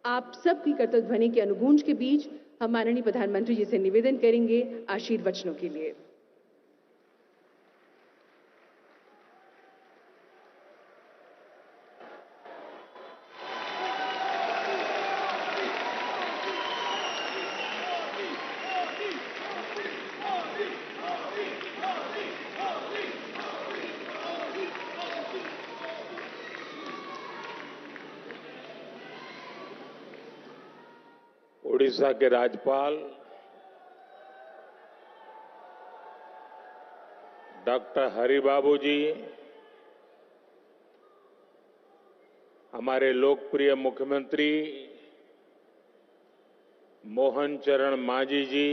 आप सबकी कर्तव्य ध्वनि के अनुगूंज के बीच हम माननीय प्रधानमंत्री जी से निवेदन करेंगे आशीर्वचनों के लिए। उड़ीसा के राज्यपाल डॉक्टर हरिबाबू जी, हमारे लोकप्रिय मुख्यमंत्री मोहन चरण मांझी जी,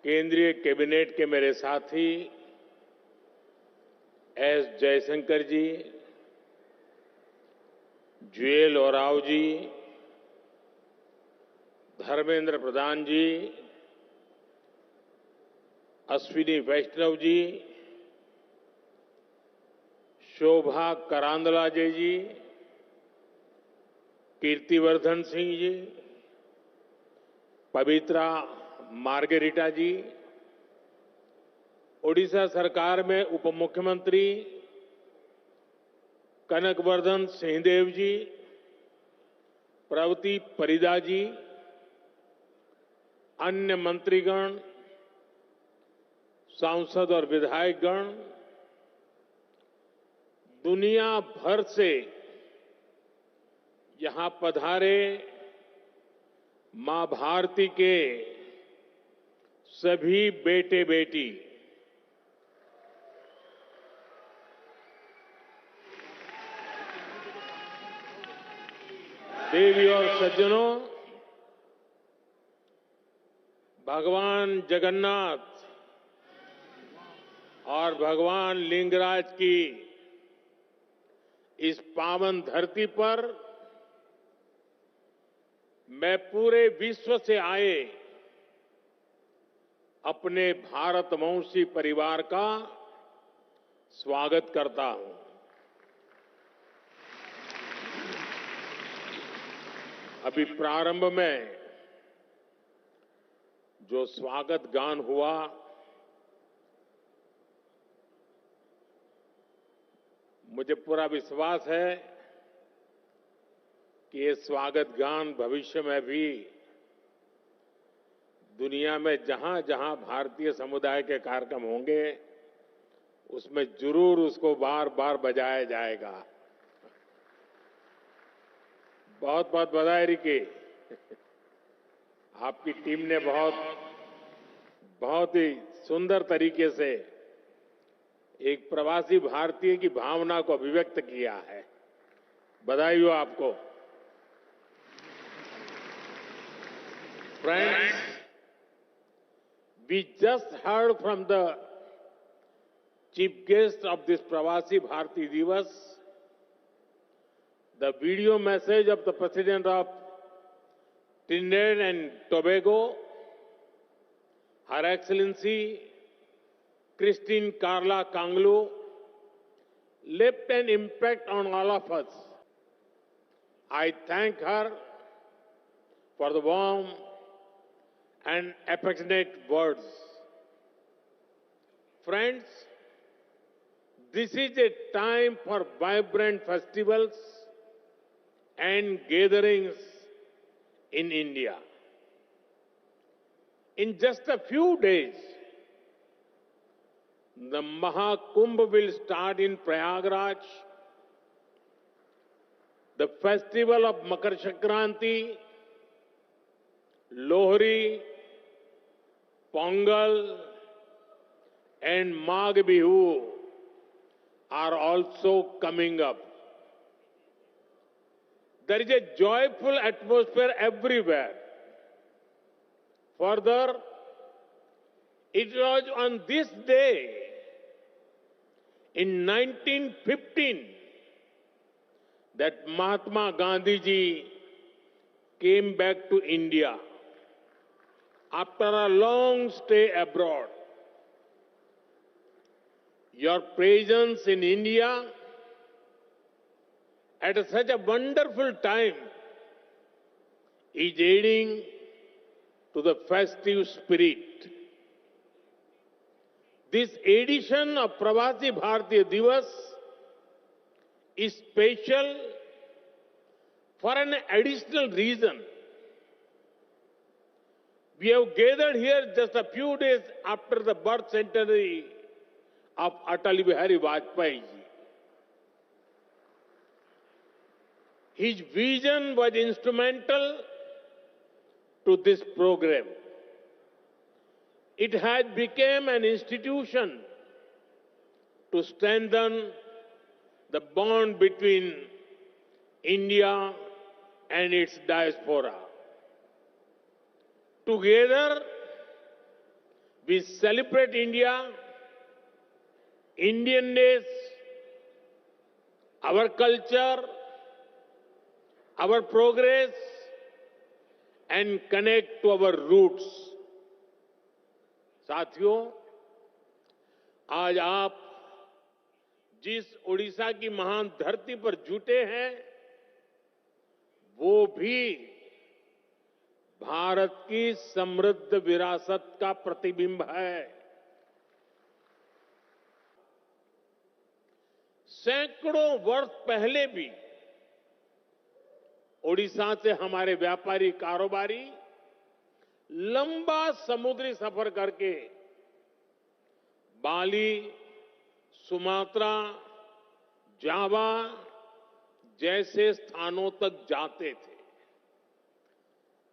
केंद्रीय कैबिनेट के मेरे साथी एस जयशंकर जी, जुएल ओराव जी, धर्मेंद्र प्रधान जी, अश्विनी वैष्णव जी, शोभा करांदला जी, कीर्तिवर्धन सिंह जी, पवित्रा मार्गेरिटा जी, ओडिशा सरकार में उप मुख्यमंत्री कनकवर्धन सिंहदेव जी, प्रवती परिदा जी, अन्य मंत्रीगण, सांसद और विधायकगण, दुनिया भर से यहां पधारे मां भारती के सभी बेटे बेटी, देवी और सज्जनों, भगवान जगन्नाथ और भगवान लिंगराज की इस पावन धरती पर मैं पूरे विश्व से आए अपने भारतवंशी परिवार का स्वागत करता हूं। अभी प्रारंभ में जो स्वागत गान हुआ, मुझे पूरा विश्वास है कि ये स्वागत गान भविष्य में भी दुनिया में जहां जहां भारतीय समुदाय के कार्यक्रम होंगे उसमें जरूर उसको बार बार बजाया जाएगा। बहुत बहुत बधाई रिकी। आपकी टीम ने बहुत ही सुंदर तरीके से एक प्रवासी भारतीय की भावना को अभिव्यक्त किया है। बधाई हो आपको। Friends, we just heard from the chief guest of this Pravasi Bharati Divas the video message of the President of Trinidad and Tobago, Her Excellency Christine Carla Kanglu, left an impact on all of us. I thank her for the warm and affectionate words. Friends, this is a time for vibrant festivals and gatherings in India. In just a few days, the Mahakumbh will start in Prayagraj. The festival of Makar Sankranti, Lohri, Pongal, and Magh Bihu are also coming up. There is a joyful atmosphere everywhere. Further, it was on this day in 1915 that Mahatma Gandhi ji came back to India after a long stay abroad. Your presence in India at such a wonderful time is aiding to the festive spirit. This edition of Pravasi Bharatiya Divas is special for an additional reason. We have gathered here just a few days after the birth centenary of Atal Bihari Vajpayee ji. His vision was instrumental to this program. It has become an institution to strengthen the bond between India and its diaspora. Together, we celebrate India, Indianness, our culture, our progress, and connect to our roots. साथियों, आज आप जिस ओडिशा की महान धरती पर जुटे हैं, वो भी भारत की समृद्ध विरासत का प्रतिबिंब है। सैकड़ों वर्ष पहले भी ओडिशा से हमारे व्यापारी कारोबारी लंबा समुद्री सफर करके बाली, सुमात्रा, जावा जैसे स्थानों तक जाते थे।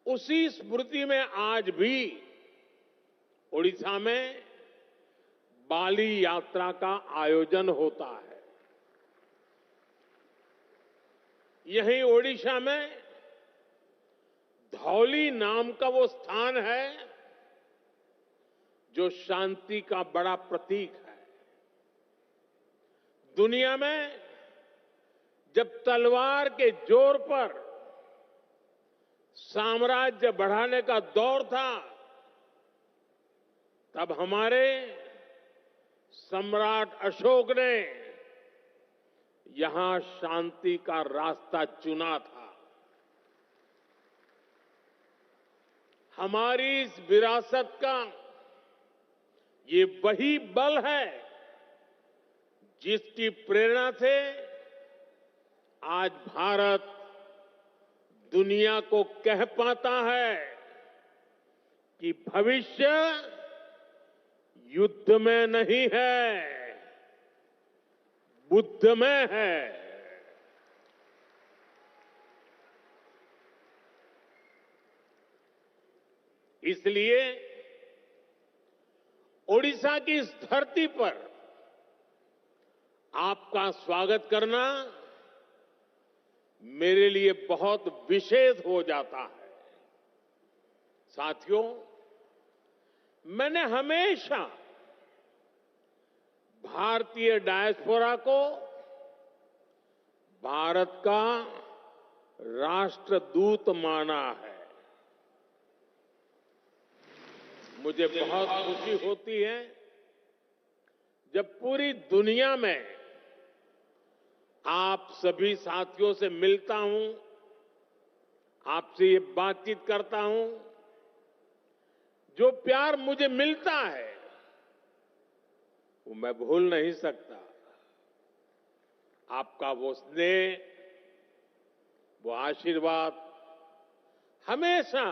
उसी स्मृति में आज भी ओडिशा में बाली यात्रा का आयोजन होता है। यही ओडिशा में धौली नाम का वो स्थान है जो शांति का बड़ा प्रतीक है। दुनिया में जब तलवार के जोर पर साम्राज्य बढ़ाने का दौर था, तब हमारे सम्राट अशोक ने यहां शांति का रास्ता चुना था। हमारी इस विरासत का ये वही बल है जिसकी प्रेरणा से आज भारत दुनिया को कह पाता है कि भविष्य युद्ध में नहीं है, बुद्ध में है। इसलिए ओडिशा की इस धरती पर आपका स्वागत करना मेरे लिए बहुत विशेष हो जाता है। साथियों, मैंने हमेशा भारतीय डायस्पोरा को भारत का राष्ट्रदूत माना है। मुझे बहुत खुशी होती है जब पूरी दुनिया में आप सभी साथियों से मिलता हूं, आपसे ये बातचीत करता हूं। जो प्यार मुझे मिलता है वो मैं भूल नहीं सकता। आपका वो स्नेह, वो आशीर्वाद हमेशा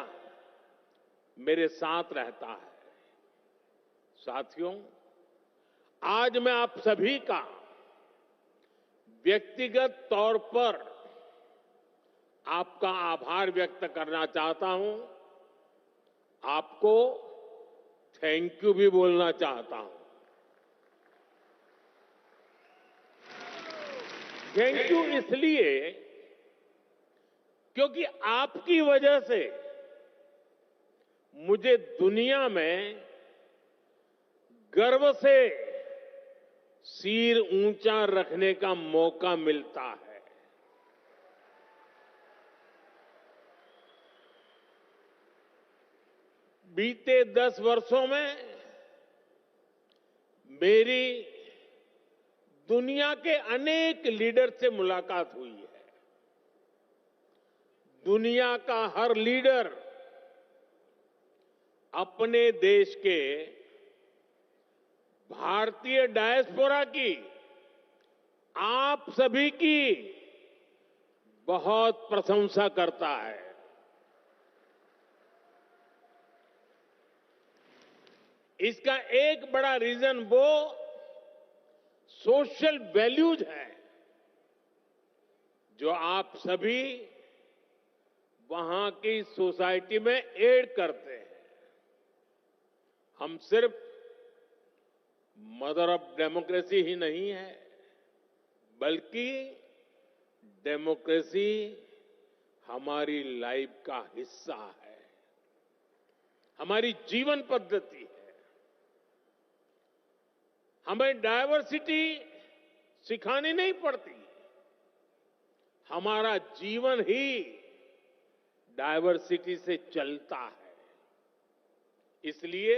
मेरे साथ रहता है। साथियों, आज मैं आप सभी का व्यक्तिगत तौर पर आपका आभार व्यक्त करना चाहता हूं। आपको थैंक यू भी बोलना चाहता हूं। थैंक यू इसलिए क्योंकि आपकी वजह से मुझे दुनिया में गर्व से सिर ऊंचा रखने का मौका मिलता है। बीते 10 वर्षों में मेरी दुनिया के अनेक लीडर से मुलाकात हुई है। दुनिया का हर लीडर अपने देश के भारतीय डायस्पोरा की, आप सभी की बहुत प्रशंसा करता है। इसका एक बड़ा रीजन वो सोशल वैल्यूज है जो आप सभी वहां की सोसाइटी में ऐड करते हैं। हम सिर्फ मदर ऑफ डेमोक्रेसी ही नहीं है, बल्कि डेमोक्रेसी हमारी लाइफ का हिस्सा है, हमारी जीवन पद्धति है। हमें डायवर्सिटी सिखानी नहीं पड़ती, हमारा जीवन ही डायवर्सिटी से चलता है। इसलिए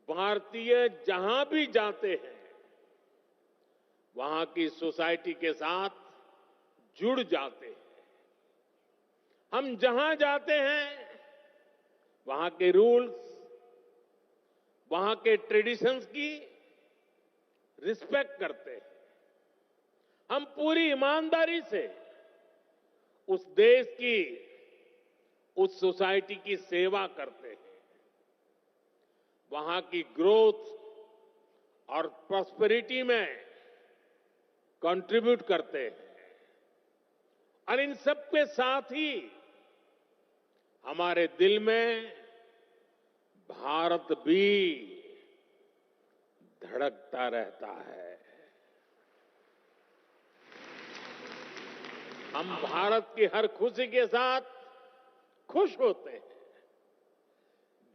भारतीय जहां भी जाते हैं, वहां की सोसाइटी के साथ जुड़ जाते हैं। हम जहां जाते हैं, वहां के रूल्स, वहां के ट्रेडिशंस की रिस्पेक्ट करते हैं। हम पूरी ईमानदारी से उस देश की, उस सोसाइटी की सेवा करते हैं। वहां की ग्रोथ और प्रॉस्पेरिटी में कंट्रीब्यूट करते हैं। और इन सबके साथ ही हमारे दिल में भारत भी धड़कता रहता है। हम भारत की हर खुशी के साथ खुश होते हैं,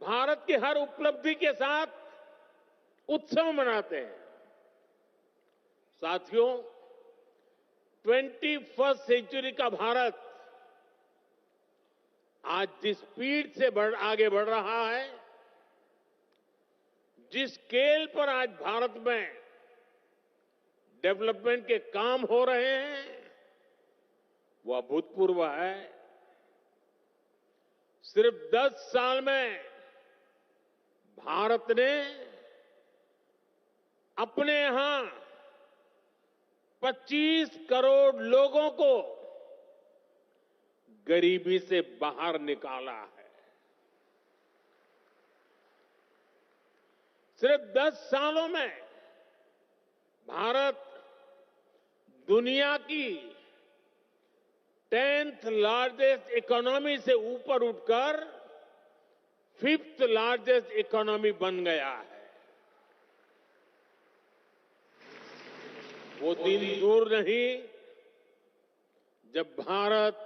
भारत की हर उपलब्धि के साथ उत्सव मनाते हैं। साथियों, 21वीं सेंचुरी का भारत आज जिस स्पीड से आगे बढ़ रहा है, जिस स्केल पर आज भारत में डेवलपमेंट के काम हो रहे हैं, वह अभूतपूर्व है। सिर्फ 10 साल में भारत ने अपने यहां 25 करोड़ लोगों को गरीबी से बाहर निकाला है। सिर्फ 10 सालों में भारत दुनिया की 10th लार्जेस्ट इकोनॉमी से ऊपर उठकर 5th लार्जेस्ट इकोनॉमी बन गया है। वो दिन दूर नहीं जब भारत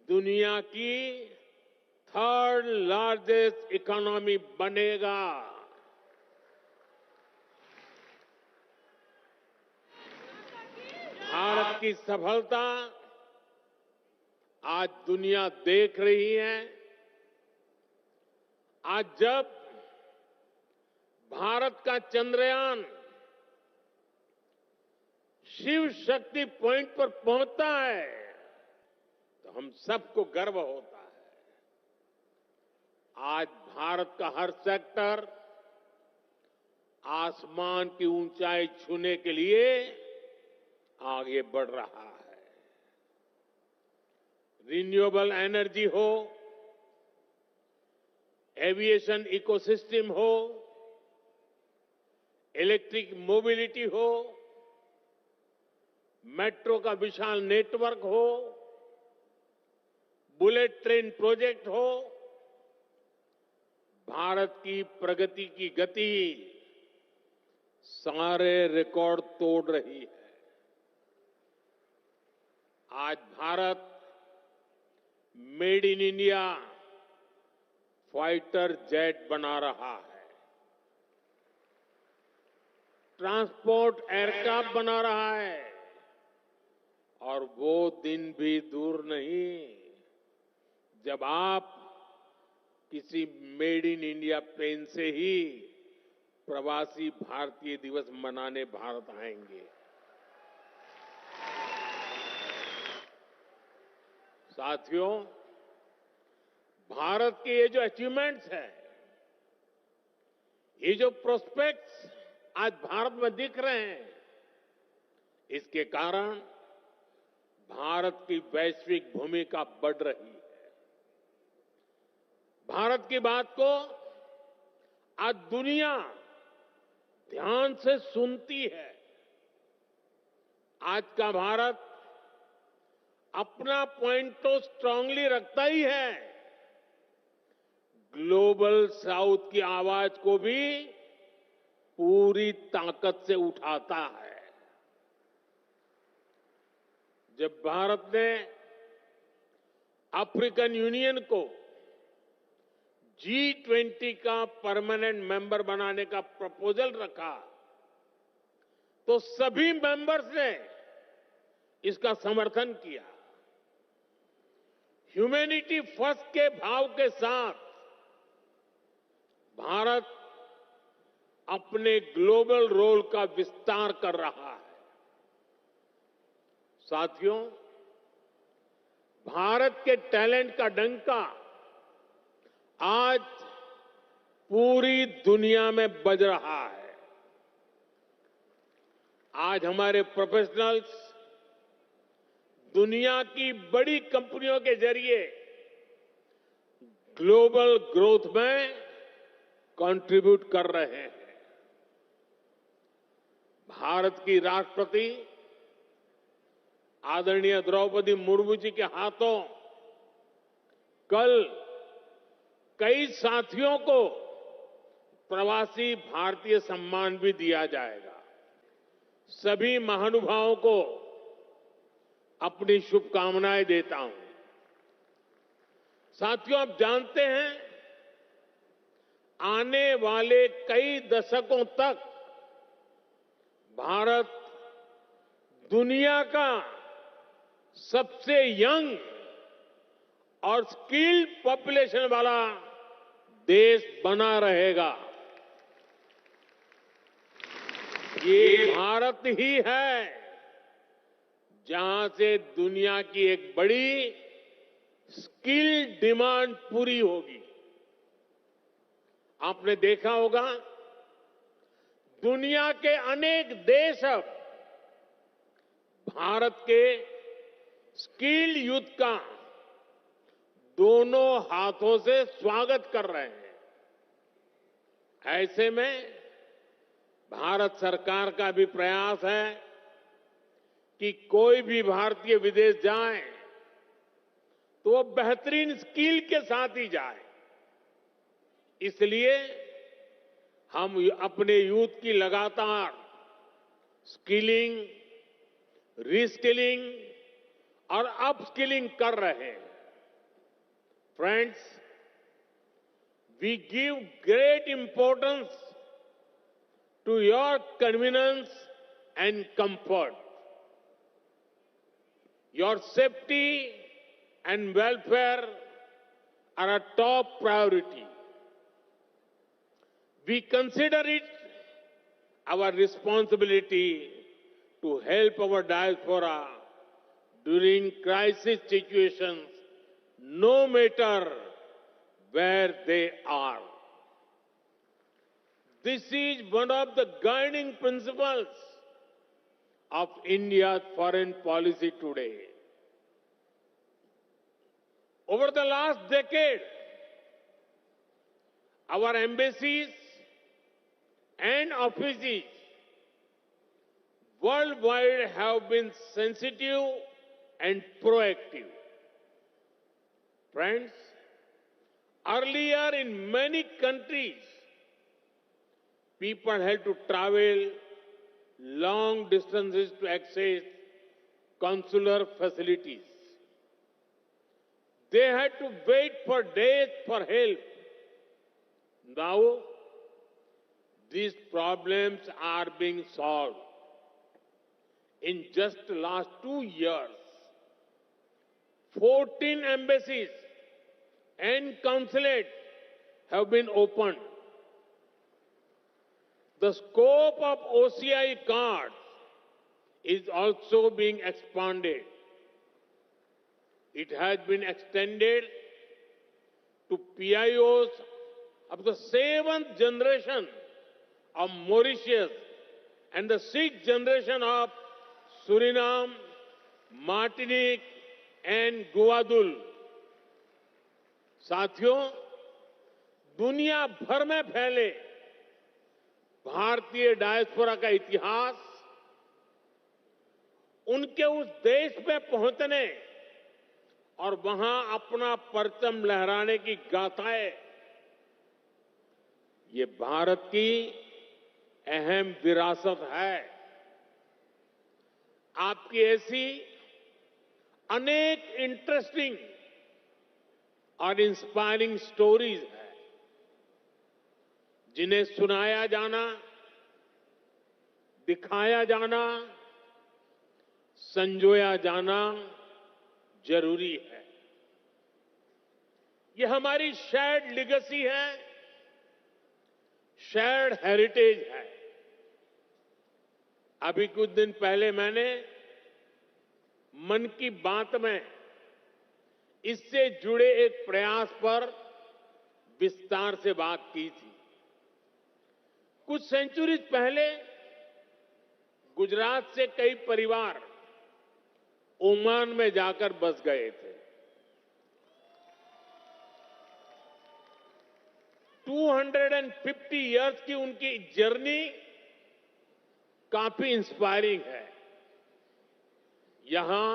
दुनिया की 3rd लार्जेस्ट इकोनॉमी बनेगा। भारत की सफलता आज दुनिया देख रही है। आज जब भारत का चंद्रयान शिव शक्ति पॉइंट पर पहुंचता है, तो हम सबको गर्व होता है। आज भारत का हर सेक्टर आसमान की ऊंचाई छूने के लिए आगे बढ़ रहा है। रिन्यूएबल एनर्जी हो, एविएशन इकोसिस्टम हो, इलेक्ट्रिक मोबिलिटी हो, मेट्रो का विशाल नेटवर्क हो, बुलेट ट्रेन प्रोजेक्ट हो, भारत की प्रगति की गति सारे रिकॉर्ड तोड़ रही है। आज Bharat made in India fighter jet बना रहा है, ट्रांसपोर्ट एयरक्राफ्ट बना रहा है, और वो दिन भी दूर नहीं जब आप किसी मेड इन इंडिया प्लेन से ही प्रवासी भारतीय दिवस मनाने भारत आएंगे। साथियों, भारत के ये जो अचीवमेंट्स हैं, ये जो प्रोस्पेक्ट्स आज भारत में दिख रहे हैं, इसके कारण भारत की वैश्विक भूमिका बढ़ रही है। भारत की बात को आज दुनिया ध्यान से सुनती है। आज का भारत अपना पॉइंट तो स्ट्रांगली रखता ही है, ग्लोबल साउथ की आवाज को भी पूरी ताकत से उठाता है। जब भारत ने अफ्रीकन यूनियन को G20 का परमानेंट मेंबर बनाने का प्रपोजल रखा, तो सभी मेंबर्स ने इसका समर्थन किया। ह्यूमैनिटी फर्स्ट के भाव के साथ भारत अपने ग्लोबल रोल का विस्तार कर रहा है। साथियों, भारत के टैलेंट का डंका आज पूरी दुनिया में बज रहा है। आज हमारे प्रोफेशनल्स दुनिया की बड़ी कंपनियों के जरिए ग्लोबल ग्रोथ में कंट्रीब्यूट कर रहे हैं। भारत की राष्ट्रपति आदरणीय द्रौपदी मुर्मू जी के हाथों कल कई साथियों को प्रवासी भारतीय सम्मान भी दिया जाएगा। सभी महानुभावों को अपनी शुभकामनाएं देता हूं। साथियों, आप जानते हैं, आने वाले कई दशकों तक भारत दुनिया का सबसे यंग और स्किल्ड पॉपुलेशन वाला देश बना रहेगा। ये भारत ही है जहां से दुनिया की एक बड़ी स्किल डिमांड पूरी होगी। आपने देखा होगा, दुनिया के अनेक देश अब भारत के स्किल्ड यूथ का दोनों हाथों से स्वागत कर रहे हैं। ऐसे में भारत सरकार का भी प्रयास है कि कोई भी भारतीय विदेश जाए तो वो बेहतरीन स्किल के साथ ही जाए। इसलिए हम अपने यूथ की लगातार स्किलिंग, रीस्किलिंग और अपस्किलिंग कर रहे हैं। Friends, we give great importance to your convenience and comfort. Your safety and welfare are a top priority. We consider it our responsibility to help our diaspora during crisis situations, no matter where they are. This is one of the guiding principles of India's foreign policy today. Over the last decade, our embassies and offices worldwide have been sensitive and proactive. Friends, earlier in many countries, people had to travel long distances to access consular facilities. They had to wait for days for help. Now, these problems are being solved. In just the last 2 years, 14 embassies and consulates have been opened. The scope of OCI cards is also being expanded. It has been extended to PIOs of the 7th generation of Mauritius and the 6th generation of Suriname, Martinique and Guadeloupe. साथियों, दुनिया भर में फैले भारतीय diaspora का इतिहास उनके उस देश में पहुंचने और वहां अपना परचम लहराने की गाथाएं, ये भारत की अहम विरासत है। आपकी ऐसी अनेक इंटरेस्टिंग और इंस्पायरिंग स्टोरीज है, जिन्हें सुनाया जाना, दिखाया जाना, संजोया जाना जरूरी है। ये हमारी शेयर्ड लेगेसी है, शेयर्ड हेरिटेज है। अभी कुछ दिन पहले मैंने मन की बात में इससे जुड़े एक प्रयास पर विस्तार से बात की थी। कुछ सेंचुरीज पहले गुजरात से कई परिवार ओमान में जाकर बस गए थे। 250 इयर्स की उनकी जर्नी काफी इंस्पायरिंग है। यहां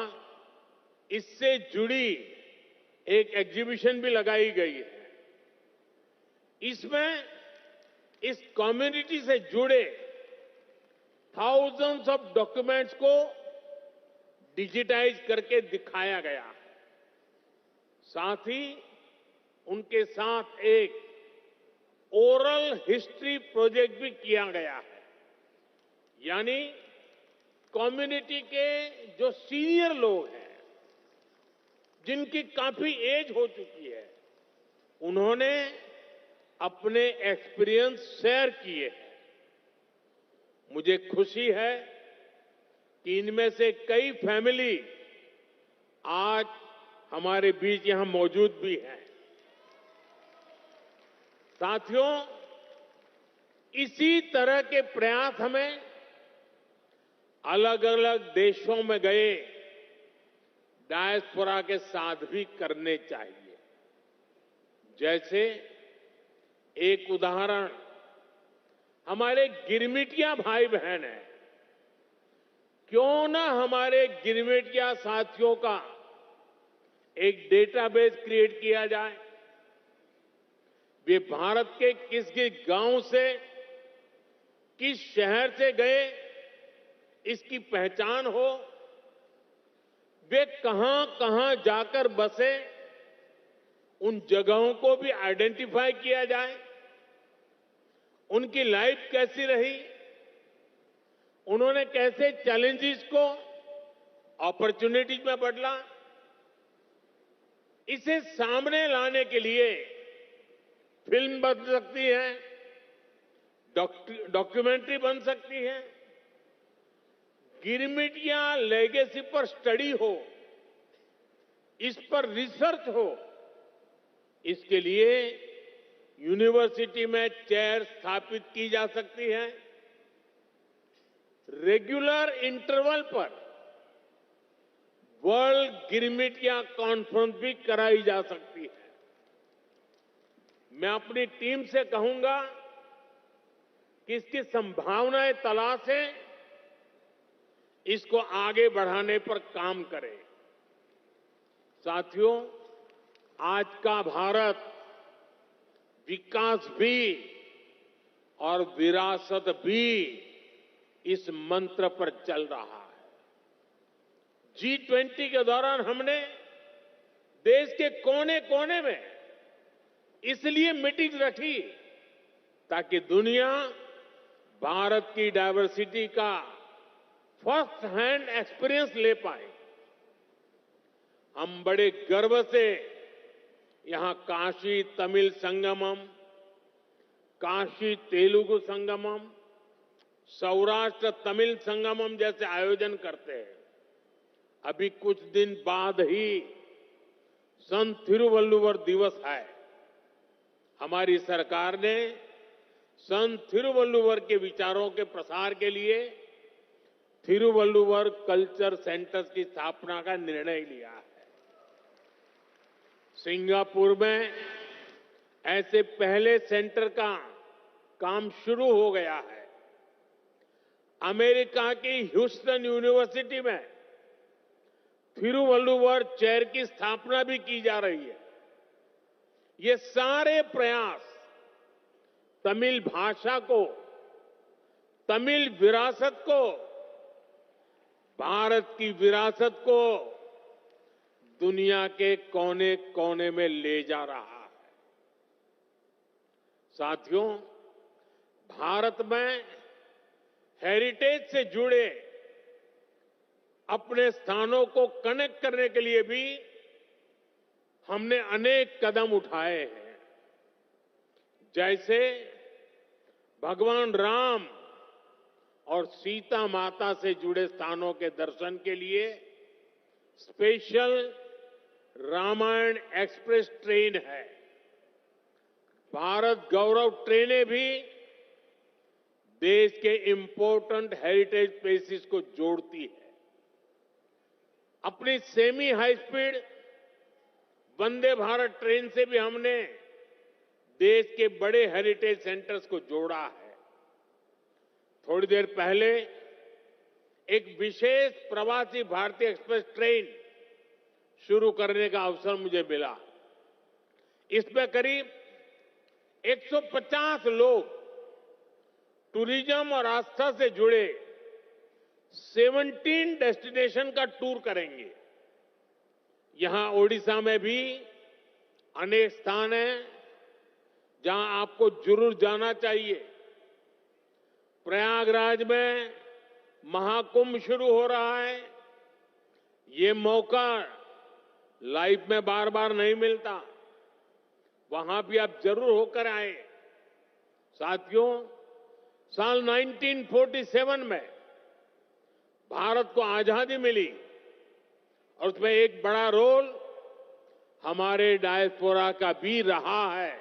इससे जुड़ी एक एग्जीबिशन भी लगाई गई है। इसमें इस कम्युनिटी से जुड़े थाउजेंड्स ऑफ डॉक्यूमेंट्स को डिजिटाइज करके दिखाया गया है। साथ ही उनके साथ एक ओरल हिस्ट्री प्रोजेक्ट भी किया गया है। यानी कम्युनिटी के जो सीनियर लोग हैं, जिनकी काफी एज हो चुकी है, उन्होंने अपने एक्सपीरियंस शेयर किए हैं। मुझे खुशी है कि इनमें से कई फैमिली आज हमारे बीच यहां मौजूद भी हैं। साथियों, इसी तरह के प्रयास हमें अलग अलग देशों में गए डायस्पोरा के साथ भी करने चाहिए। जैसे एक उदाहरण हमारे गिरमिटिया भाई बहन हैं। क्यों ना हमारे गिरमिटिया साथियों का एक डेटाबेस क्रिएट किया जाए। वे भारत के किस किस गांव से, किस शहर से गए, इसकी पहचान हो। वे कहां कहां जाकर बसे, उन जगहों को भी आइडेंटिफाई किया जाए। उनकी लाइफ कैसी रही, उन्होंने कैसे चैलेंजेस को अपॉर्चुनिटीज में बदला, इसे सामने लाने के लिए फिल्म बन सकती है, डॉक्यूमेंट्री बन सकती है, गिरमिटिया लेगेसी पर स्टडी हो, इस पर रिसर्च हो। इसके लिए यूनिवर्सिटी में चेयर स्थापित की जा सकती है। रेगुलर इंटरवल पर वर्ल्ड गिरमिटिया कॉन्फ्रेंस भी कराई जा सकती है। मैं अपनी टीम से कहूंगा कि इसकी संभावनाएं तलाशें, इसको आगे बढ़ाने पर काम करें। साथियों, आज का भारत विकास भी और विरासत भी इस मंत्र पर चल रहा है। G20 के दौरान हमने देश के कोने कोने में इसलिए मीटिंग रखी ताकि दुनिया भारत की डायवर्सिटी का फर्स्ट हैंड एक्सपीरियंस ले पाए। हम बड़े गर्व से यहां काशी तमिल संगमम, काशी तेलुगु संगमम, सौराष्ट्र तमिल संगमम जैसे आयोजन करते हैं। अभी कुछ दिन बाद ही संत थिरुवल्लुवर दिवस है। हमारी सरकार ने संत थिरुवल्लुवर के विचारों के प्रसार के लिए थिरुवल्लुवर कल्चर सेंटर्स की स्थापना का निर्णय लिया है। सिंगापुर में ऐसे पहले सेंटर का काम शुरू हो गया है। अमेरिका की ह्यूस्टन यूनिवर्सिटी में थिरुवल्लुवर चेयर की स्थापना भी की जा रही है। ये सारे प्रयास तमिल भाषा को, तमिल विरासत को, भारत की विरासत को दुनिया के कोने कोने में ले जा रहा है। साथियों, भारत में हेरिटेज से जुड़े अपने स्थानों को कनेक्ट करने के लिए भी हमने अनेक कदम उठाए हैं। जैसे भगवान राम और सीता माता से जुड़े स्थानों के दर्शन के लिए स्पेशल रामायण एक्सप्रेस ट्रेन है। भारत गौरव ट्रेनें भी देश के इंपॉर्टेंट हेरिटेज प्लेसेस को जोड़ती है। अपनी semi high speed Vande Bharat train से भी हमने देश के बड़े हेरिटेज सेंटर्स को जोड़ा है। थोड़ी देर पहले एक विशेष प्रवासी भारतीय एक्सप्रेस ट्रेन शुरू करने का अवसर मुझे मिला। इसमें करीब 150 लोग टूरिज्म और आस्था से जुड़े 17 डेस्टिनेशन का टूर करेंगे। यहां ओडिशा में भी अनेक स्थान हैं जहां आपको जरूर जाना चाहिए। प्रयागराज में महाकुंभ शुरू हो रहा है। ये मौका लाइफ में बार बार नहीं मिलता। वहां भी आप जरूर होकर आए। साथियों, साल 1947 में भारत को आजादी मिली और उसमें एक बड़ा रोल हमारे डायस्पोरा का भी रहा है।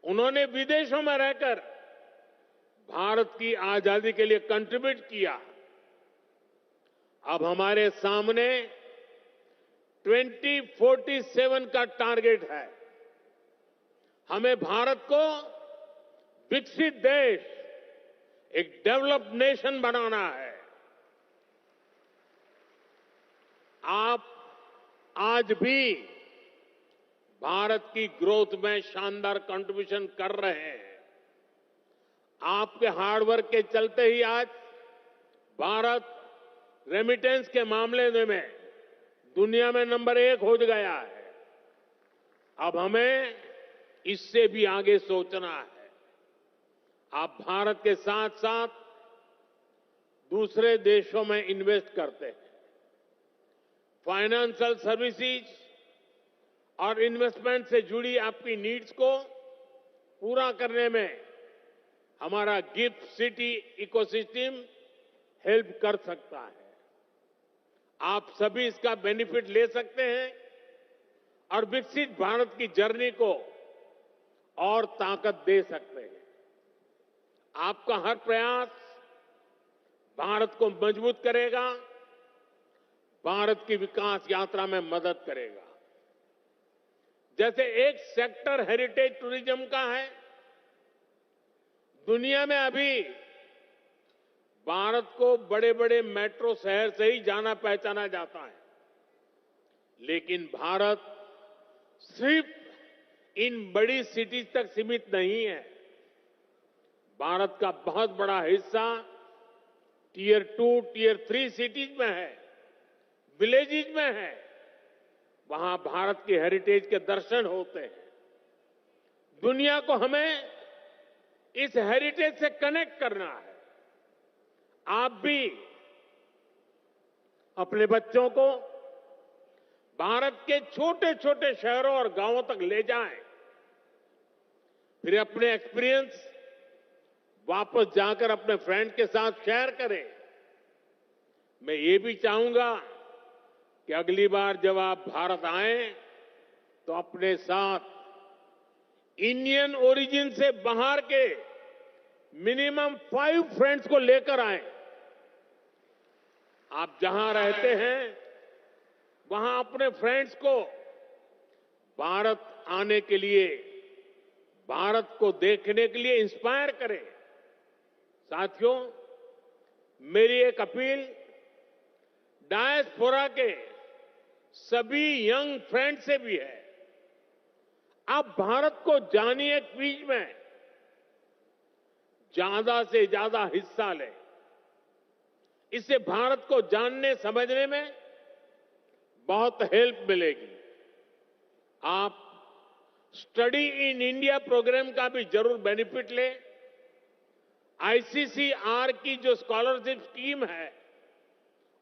उन्होंने विदेशों में रहकर भारत की आजादी के लिए कंट्रीब्यूट किया। अब हमारे सामने 2047 का टारगेट है। हमें भारत को विकसित देश, एक डेवलप्ड नेशन बनाना है। आप आज भी भारत की ग्रोथ में शानदार कंट्रीब्यूशन कर रहे हैं। आपके हार्डवर्क के चलते ही आज भारत रेमिटेंस के मामले में दुनिया में नंबर 1 हो गया है। अब हमें इससे भी आगे सोचना है। आप भारत के साथ साथ दूसरे देशों में इन्वेस्ट करते हैं। फाइनेंशियल सर्विसेज और इन्वेस्टमेंट से जुड़ी आपकी नीड्स को पूरा करने में हमारा गिफ्ट सिटी इकोसिस्टम हेल्प कर सकता है। आप सभी इसका बेनिफिट ले सकते हैं और विकसित भारत की जर्नी को और ताकत दे सकते हैं। आपका हर प्रयास भारत को मजबूत करेगा, भारत की विकास यात्रा में मदद करेगा। जैसे एक सेक्टर हेरिटेज टूरिज्म का है। दुनिया में अभी भारत को बड़े बड़े मेट्रो शहर से ही जाना पहचाना जाता है, लेकिन भारत सिर्फ इन बड़ी सिटीज तक सीमित नहीं है। भारत का बहुत बड़ा हिस्सा टियर 2, टियर 3 सिटीज में है, विलेजेज में है। वहां भारत की हेरिटेज के दर्शन होते हैं। दुनिया को हमें इस हेरिटेज से कनेक्ट करना है। आप भी अपने बच्चों को भारत के छोटे छोटे शहरों और गांवों तक ले जाएं, फिर अपने एक्सपीरियंस वापस जाकर अपने फ्रेंड के साथ शेयर करें। मैं ये भी चाहूंगा कि अगली बार जब आप भारत आए तो अपने साथ इंडियन ओरिजिन से बाहर के मिनिमम 5 फ्रेंड्स को लेकर आए। आप जहां रहते हैं वहां अपने फ्रेंड्स को भारत आने के लिए, भारत को देखने के लिए इंस्पायर करें। साथियों, मेरी एक अपील डायस्पोरा के सभी यंग फ्रेंड से भी है। आप भारत को जानिए, क्विज में ज्यादा से ज्यादा हिस्सा लें। इससे भारत को जानने समझने में बहुत हेल्प मिलेगी। आप स्टडी इन इंडिया प्रोग्राम का भी जरूर बेनिफिट लें। आईसीसीआर की जो स्कॉलरशिप स्कीम है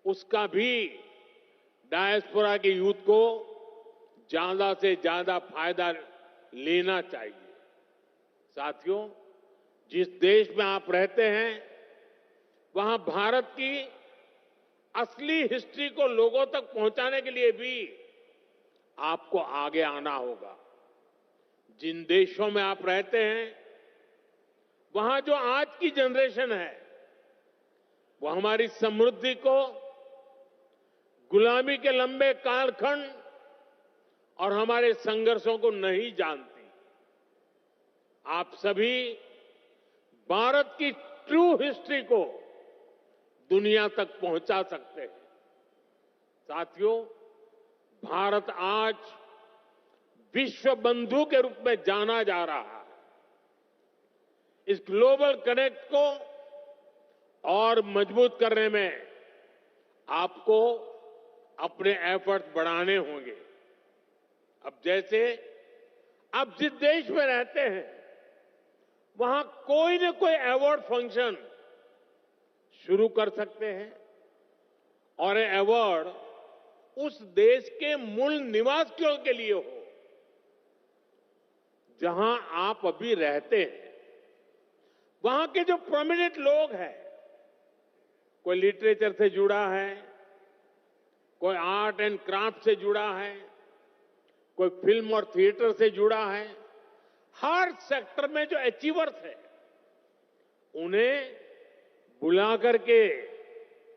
उसका भी डायस्पोरा के यूथ को ज्यादा से ज्यादा फायदा लेना चाहिए। साथियों, जिस देश में आप रहते हैं वहां भारत की असली हिस्ट्री को लोगों तक पहुंचाने के लिए भी आपको आगे आना होगा। जिन देशों में आप रहते हैं वहां जो आज की जनरेशन है वो हमारी समृद्धि को, गुलामी के लंबे कालखंड और हमारे संघर्षों को नहीं जानती। आप सभी भारत की ट्रू हिस्ट्री को दुनिया तक पहुंचा सकते हैं। साथियों, भारत आज विश्व बंधु के रूप में जाना जा रहा है। इस ग्लोबल कनेक्ट को और मजबूत करने में आपको अपने एफर्ट बढ़ाने होंगे। अब जैसे आप जिस देश में रहते हैं वहां कोई न कोई अवार्ड फंक्शन शुरू कर सकते हैं और ये अवार्ड उस देश के मूल निवासियों के लिए हो जहां आप अभी रहते हैं। वहां के जो प्रोमिनेंट लोग हैं, कोई लिटरेचर से जुड़ा है, कोई आर्ट एंड क्राफ्ट से जुड़ा है, कोई फिल्म और थिएटर से जुड़ा है, हर सेक्टर में जो अचीवर्स है उन्हें बुला करके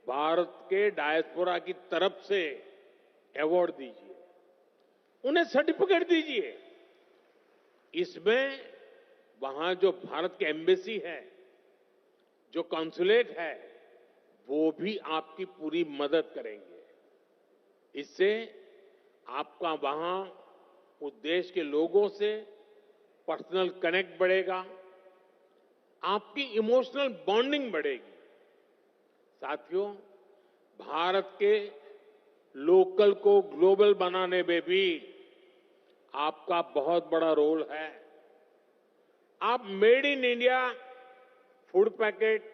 भारत के डायस्पोरा की तरफ से अवार्ड दीजिए, उन्हें सर्टिफिकेट दीजिए। इसमें वहां जो भारत की एम्बेसी है, जो कॉन्सुलेट है, वो भी आपकी पूरी मदद करेंगे। इससे आपका वहां उस देश के लोगों से पर्सनल कनेक्ट बढ़ेगा, आपकी इमोशनल बॉन्डिंग बढ़ेगी। साथियों, भारत के लोकल को ग्लोबल बनाने में भी आपका बहुत बड़ा रोल है। आप made in India food packet,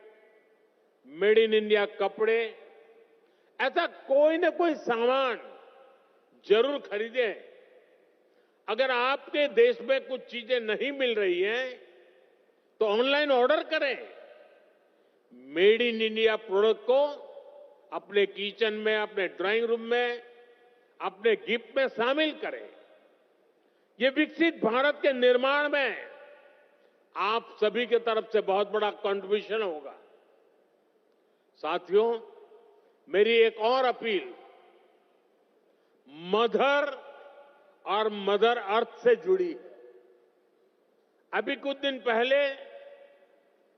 made in India कपड़े, ऐसा कोई न कोई सामान जरूर खरीदें। अगर आपके देश में कुछ चीजें नहीं मिल रही हैं तो ऑनलाइन ऑर्डर करें। मेड इन इंडिया प्रोडक्ट को अपने किचन में, अपने ड्राइंग रूम में, अपने गिफ्ट में शामिल करें। ये विकसित भारत के निर्माण में आप सभी की तरफ से बहुत बड़ा कंट्रीब्यूशन होगा। साथियों, मेरी एक और अपील मदर और मदर अर्थ से जुड़ी है। अभी कुछ दिन पहले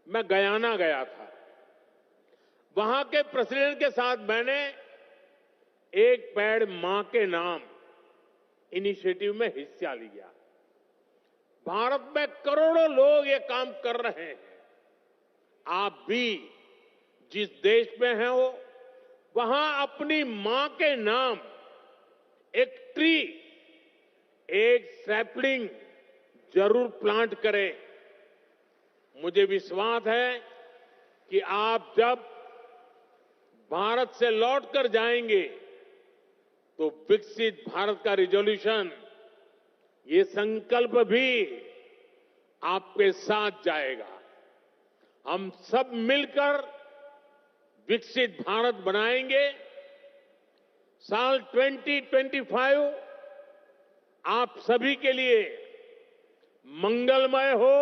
मैं गयाना गया था। वहां के प्रेसिडेंट के साथ मैंने एक पेड़ मां के नाम इनिशिएटिव में हिस्सा लिया। भारत में करोड़ों लोग ये काम कर रहे हैं। आप भी जिस देश में हैं हो वहां अपनी मां के नाम एक ट्री, एक सैपलिंग जरूर प्लांट करें। मुझे विश्वास है कि आप जब भारत से लौट कर जाएंगे तो विकसित भारत का रिजोल्यूशन, ये संकल्प भी आपके साथ जाएगा। हम सब मिलकर विकसित भारत बनाएंगे। साल 2025 आप सभी के लिए मंगलमय हो,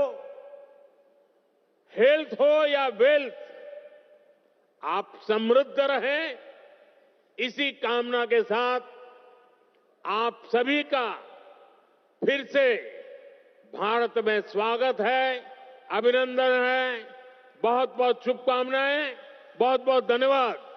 हेल्थ हो या वेल्थ, आप समृद्ध रहें, इसी कामना के साथ आप सभी का फिर से भारत में स्वागत है, अभिनंदन है, बहुत बहुत शुभकामनाएं, बहुत बहुत धन्यवाद।